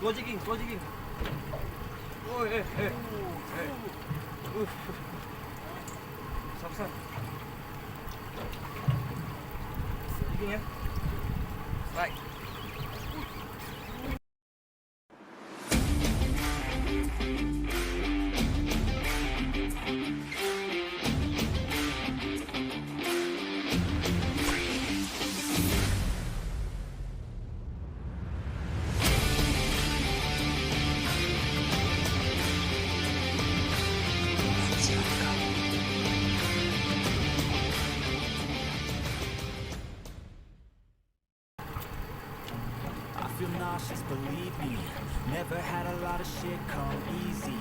Slow jigging, slow jigging. Oh, Besar. Slow jigging ya. Right. Feel nauseous, believe me. Never had a lot of shit come easy.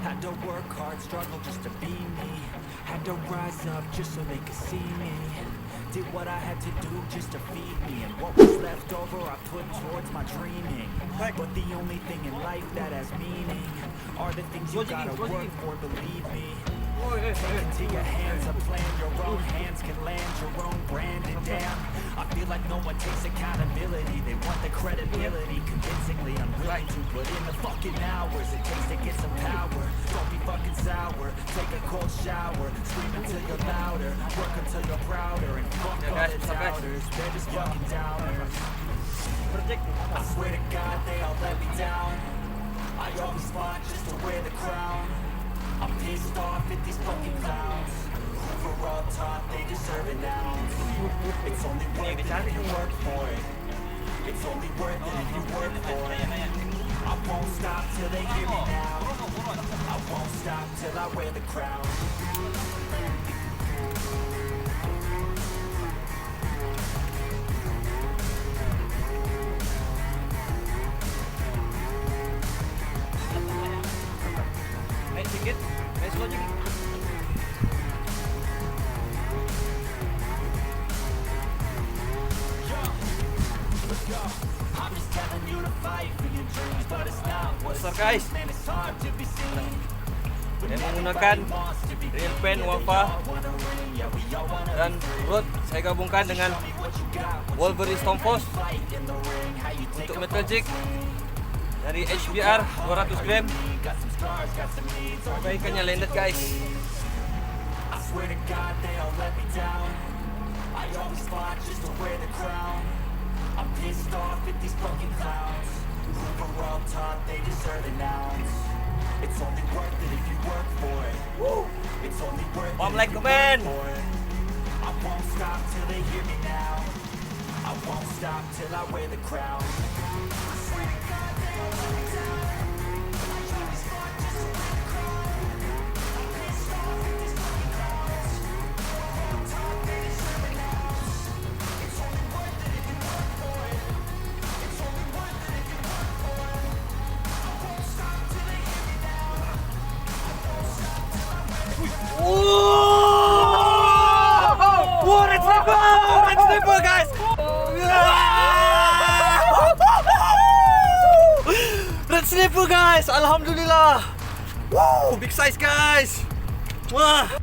Had to work hard, struggle just to be me. Had to rise up just so they could see me. Did what I had to do just to feed me. And what was left over I put towards my dreaming. But the only thing in life that has meaning are the things you gotta work for, believe me. Take into your hands a plan, your own hands can land your own brand. And damn, I feel like no one takes accountability. They want the credibility, convincingly unwilling to put in the fucking hours it takes to get some power. Don't be fucking sour, take a cold shower, scream until you're louder, work until you're prouder. And fuck all the doubters, they're just fucking downers. I swear to God they all let me down. I always fought just to wear the crown. I'm pissed off at these fucking clowns who were all taught they deserve an ounce. It's only worth it if you work for it. It's only worth it if you work for it. I won't stop till they hear me now. I won't stop till I wear the crown. Sedikit, slow jigging. Besar guys. Dan menggunakan real pen Wafa dan rod saya gabungkan dengan Wolverine Stompos untuk metal jig dari HBR 200 gram. Sampai ikannya landed guys. I swear to God they all let me down. I always fought just to wear the crown. I'm pissed off at these fucking clowns who were all taught they deserve an ounce. It's only worth it if you work for it. Woo! It's only worth it if you work for it. I won't stop till they hear me now. I won't stop till I wear the crown. I swear to God they all let me down. Whoa, red snapper guys. Red snapper guys, alhamdulillah. Woo, big size guys. Wah.